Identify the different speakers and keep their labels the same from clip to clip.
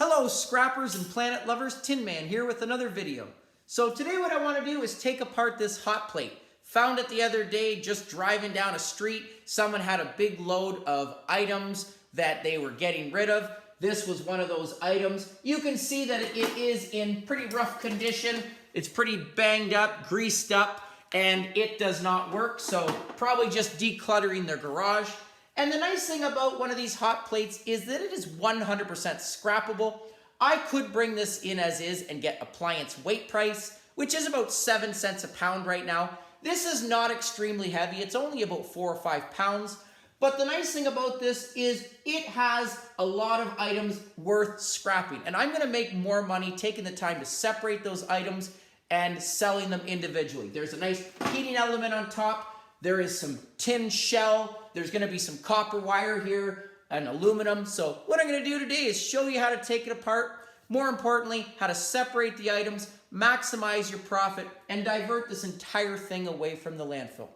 Speaker 1: Hello scrappers and planet lovers, Tin Man here with another video. So today what I want to do is take apart this hot plate. Found it the other day just driving down a street. Someone had a big load of items that they were getting rid of. This was one of those items. You can see that it is in pretty rough condition. It's pretty banged up, greased up, and it does not work. So probably just decluttering their garage. And the nice thing about one of these hot plates is that it is 100% scrappable. I could bring this in as is and get appliance weight price, which is about 7 cents a pound right now. This is not extremely heavy. It's only about 4 or 5 pounds. But the nice thing about this is it has a lot of items worth scrapping. And I'm going to make more money taking the time to separate those items and selling them individually. There's a nice heating element on top. There is some tin shell. There's going to be some copper wire here and aluminum. So what I'm going to do today is show you how to take it apart. More importantly, how to separate the items, maximize your profit, and divert this entire thing away from the landfill.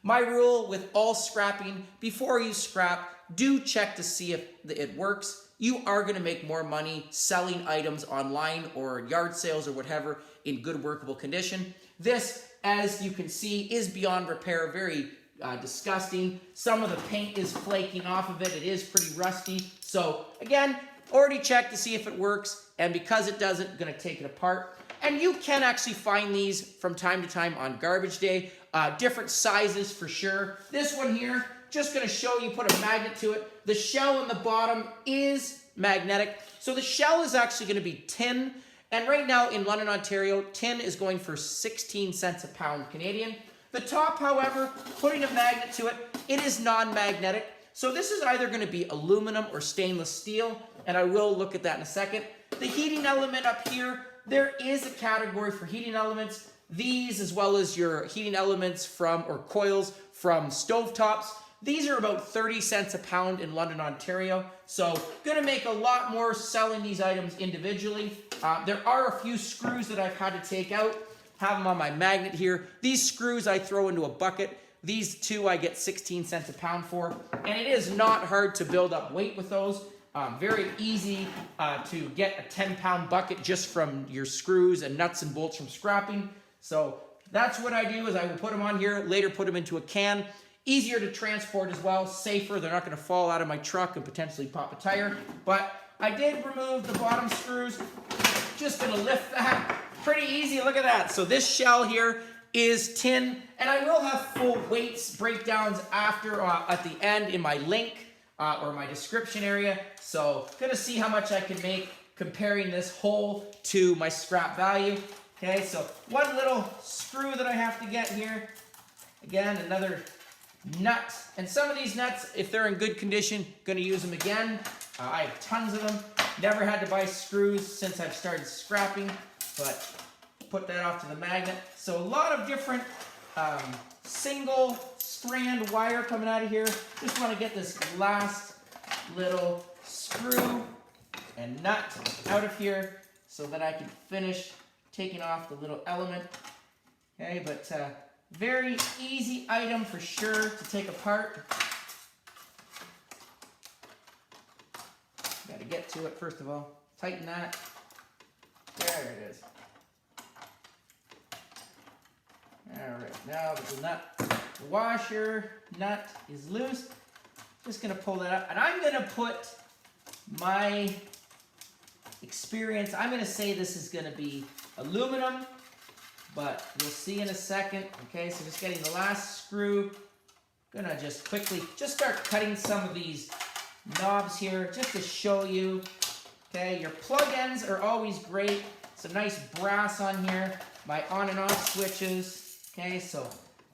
Speaker 1: My rule with all scrapping, before you scrap, do check to see if it works. You are going to make more money selling items online or yard sales or whatever in good workable condition. This, as you can see, is beyond repair, very disgusting. Some of the paint is flaking off of it. It is pretty rusty. So again, already checked to see if it works, and because it doesn't, I'm going to take it apart. And you can actually find these from time to time on garbage day. Different sizes for sure. This one here, just going to show you, put a magnet to it. The shell on the bottom is magnetic. So the shell is actually going to be tin. And right now in London, Ontario, tin is going for 16 cents a pound Canadian. The top, however, putting a magnet to it, it is non-magnetic. So this is either going to be aluminum or stainless steel, and I will look at that in a second. The heating element up here, there is a category for heating elements. These, as well as your heating elements from, or coils from stovetops, these are about 30 cents a pound in London, Ontario. So going to make a lot more selling these items individually. There are a few screws that I've had to take out. Have them on my magnet here. These screws I throw into a bucket. These two I get 16 cents a pound for. And it is not hard to build up weight with those. Very easy to get a 10-pound bucket just from your screws and nuts and bolts from scrapping. So that's what I do, is I will put them on here, later put them into a can. Easier to transport as well, safer. They're not going to fall out of my truck and potentially pop a tire. But I did remove the bottom screws. Just going to lift that. Pretty easy, look at that. So this shell here is tin, and I will have full weights breakdowns after at the end in my link or my description area. So gonna see how much I can make comparing this whole to my scrap value. Okay, so one little screw that I have to get here. Again, another nut. And some of these nuts, if they're in good condition, gonna use them again. I have tons of them. Never had to buy screws since I've started scrapping, but put that off to the magnet. So a lot of different single strand wire coming out of here. Just want to get this last little screw and nut out of here so that I can finish taking off the little element. Okay, but very easy item for sure to take apart. Got to get to it first of all. Tighten that. There it is. Alright, now the nut, the washer nut is loose. Just going to pull that up. And I'm going to put my experience. I'm going to say this is going to be aluminum, but we'll see in a second. Okay, so just getting the last screw. Going to just quickly, just start cutting some of these knobs here just to show you. Okay, your plug ends are always great. Some nice brass on here. My on and off switches. Okay, so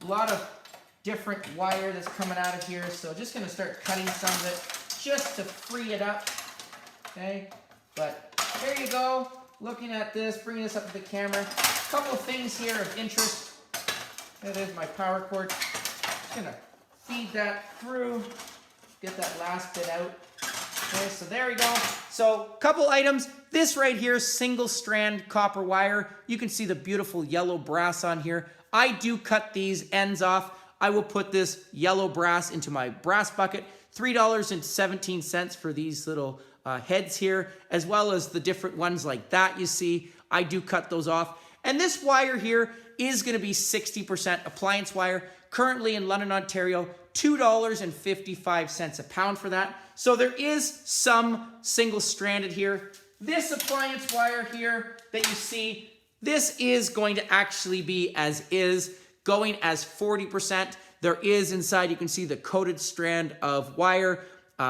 Speaker 1: a lot of different wire that's coming out of here. So just going to start cutting some of it just to free it up. Okay, but there you go. Looking at this, bringing this up to the camera. A couple of things here of interest. Okay, there's my power cord. Just going to feed that through. Get that last bit out. Okay, so there we go. So couple items. This right here, single strand copper wire. You can see the beautiful yellow brass on here. I do cut these ends off. I will put this yellow brass into my brass bucket. $3.17 for these little heads here, as well as the different ones like that you see. I do cut those off. And this wire here is going to be 60% appliance wire. Currently in London, Ontario, $2.55 a pound for that. So there is some single-stranded here. This appliance wire here that you see, this is going to actually be as is, going as 40%. There is inside, you can see the coated strand of wire.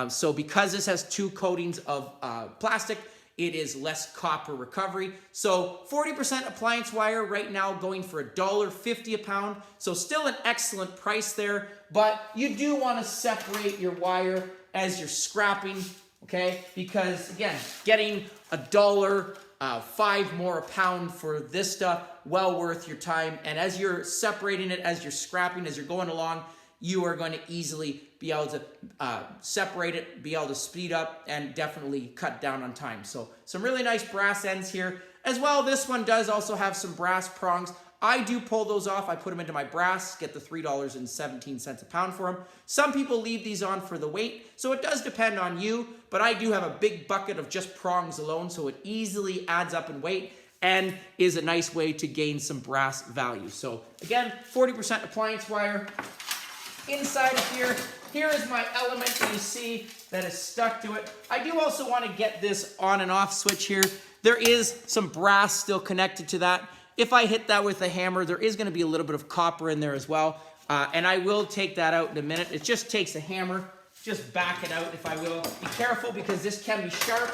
Speaker 1: So because this has two coatings of plastic, it is less copper recovery. So 40% appliance wire right now going for $1.50 a pound. So still an excellent price there, but you do want to separate your wire as you're scrapping, okay? Because again, getting $1.05 more a pound for this stuff, well worth your time. And as you're separating it, as you're scrapping, as you're going along, you are going to easily be able to separate it, be able to speed up, and definitely cut down on time. So some really nice brass ends here. As well, this one does also have some brass prongs. I do pull those off. I put them into my brass, get the $3.17 a pound for them. Some people leave these on for the weight, so it does depend on you, but I do have a big bucket of just prongs alone, so it easily adds up in weight and is a nice way to gain some brass value. So again, 40% appliance wire. Inside of here is my element that you see that is stuck to it. I do also want to get this on and off switch here. There is some brass still connected to that. If I hit that with a hammer, there is going to be a little bit of copper in there as well. And I will take that out in a minute. It just takes a hammer. Just back it out if I will. Be careful because this can be sharp.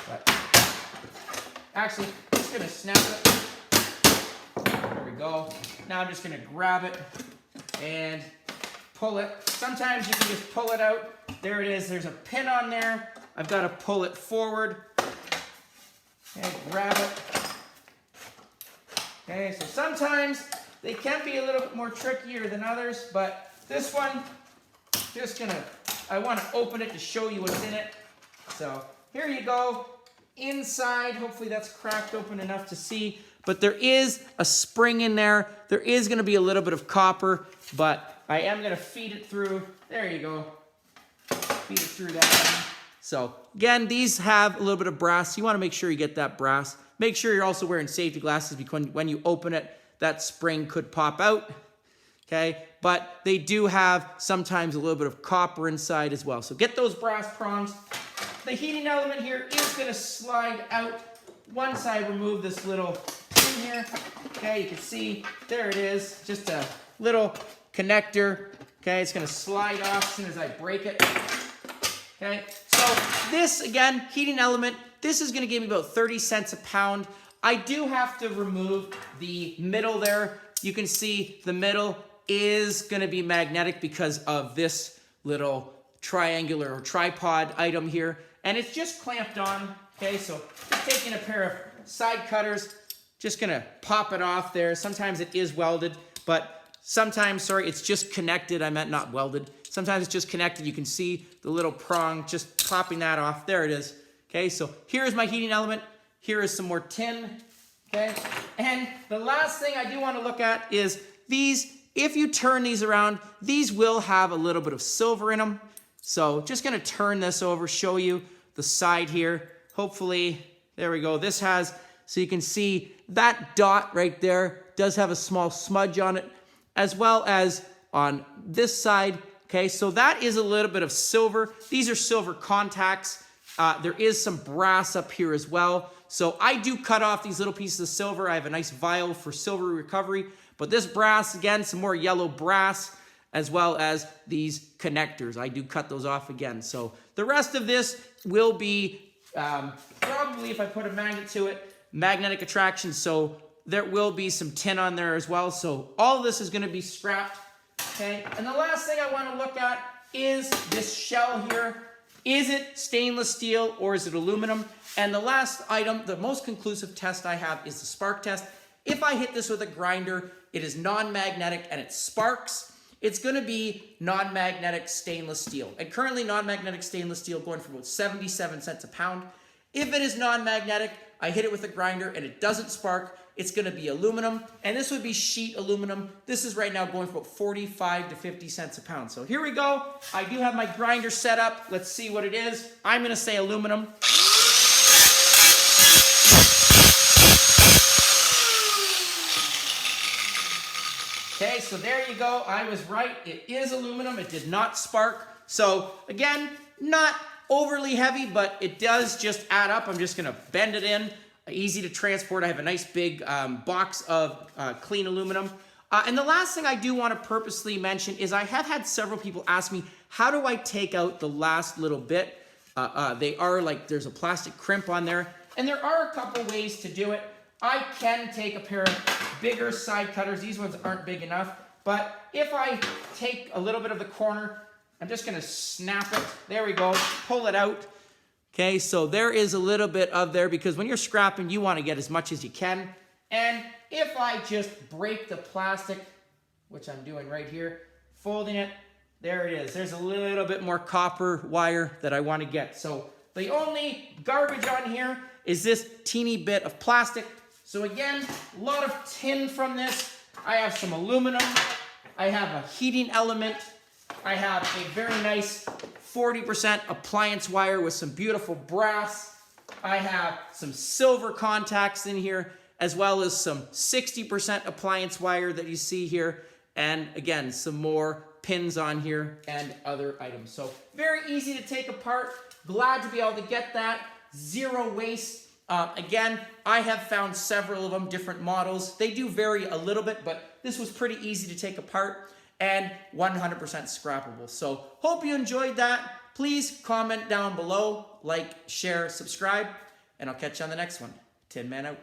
Speaker 1: But actually, I'm just going to snap it. There we go. Now I'm just going to grab it and pull it. Sometimes you can just pull it out. There it is. There's a pin on there. I've got to pull it forward. Okay, grab it. Okay, so sometimes they can be a little bit more trickier than others, but this one, I want to open it to show you what's in it. So here you go. Inside, hopefully that's cracked open enough to see, but there is a spring in there. There is going to be a little bit of copper, but I am going to feed it through. There you go. Feed it through that one. So again, these have a little bit of brass. You want to make sure you get that brass. Make sure you're also wearing safety glasses because when you open it, that spring could pop out. Okay, but they do have sometimes a little bit of copper inside as well. So get those brass prongs. The heating element here is going to slide out once I remove this little pin here. Okay, you can see, there it is, just a little connector. Okay, it's going to slide off as soon as I break it. Okay, so this, again, heating element, this is going to give me about 30 cents a pound. I do have to remove the middle there. You can see the middle is going to be magnetic because of this little triangular or tripod item here. And it's just clamped on. Okay, so just taking a pair of side cutters, just going to pop it off there. Sometimes it is welded, but sometimes, sorry, it's just connected. I meant not welded. Sometimes it's just connected. You can see the little prong, just popping that off. There it is. Okay, so here's my heating element. Here is some more tin. Okay, and the last thing I do want to look at is these. If you turn these around, these will have a little bit of silver in them. So just going to turn this over, show you the side here. Hopefully, there we go. This has, so you can see that dot right there does have a small smudge on it, as well as on this side. Okay, so that is a little bit of silver. These are silver contacts. There is some brass up here as well. So I do cut off these little pieces of silver. I have a nice vial for silver recovery. But this brass, again, some more yellow brass, as well as these connectors. I do cut those off again. So the rest of this will be, probably if I put a magnet to it, magnetic attraction. So there will be some tin on there as well. So all of this is going to be scrapped. Okay. And the last thing I want to look at is this shell here. Is it stainless steel or is it aluminum? And the last item, the most conclusive test I have is the spark test. If I hit this with a grinder, it is non-magnetic and it sparks. It's going to be non-magnetic stainless steel. And currently non-magnetic stainless steel going for about 77 cents a pound. If it is non-magnetic, I hit it with a grinder and it doesn't spark, it's going to be aluminum, and this would be sheet aluminum. This is right now going for about 45 to 50 cents a pound. So here we go. I do have my grinder set up. Let's see what it is. I'm going to say aluminum. Okay, so there you go. I was right. It is aluminum. It did not spark. So again, not overly heavy, but it does just add up. I'm just going to bend it in. Easy to transport. I have a nice big box of clean aluminum. And the last thing I do want to purposely mention is I have had several people ask me, how do I take out the last little bit? They are like, there's a plastic crimp on there. And there are a couple ways to do it. I can take a pair of bigger side cutters. These ones aren't big enough. But if I take a little bit of the corner, I'm just going to snap it. There we go. Pull it out. Okay, so there is a little bit of there because when you're scrapping, you want to get as much as you can. And if I just break the plastic, which I'm doing right here, folding it, there it is. There's a little bit more copper wire that I want to get. So the only garbage on here is this teeny bit of plastic. So again, a lot of tin from this. I have some aluminum. I have a heating element. I have a very nice 40% appliance wire with some beautiful brass. I have some silver contacts in here, as well as some 60% appliance wire that you see here. And again, some more pins on here and other items. So very easy to take apart. Glad to be able to get that. Zero waste. Again, I have found several of them, different models. They do vary a little bit, but this was pretty easy to take apart and 100% scrappable. So hope you enjoyed that. Please comment down below, like, share, subscribe, and I'll catch you on the next one. Tin Man out.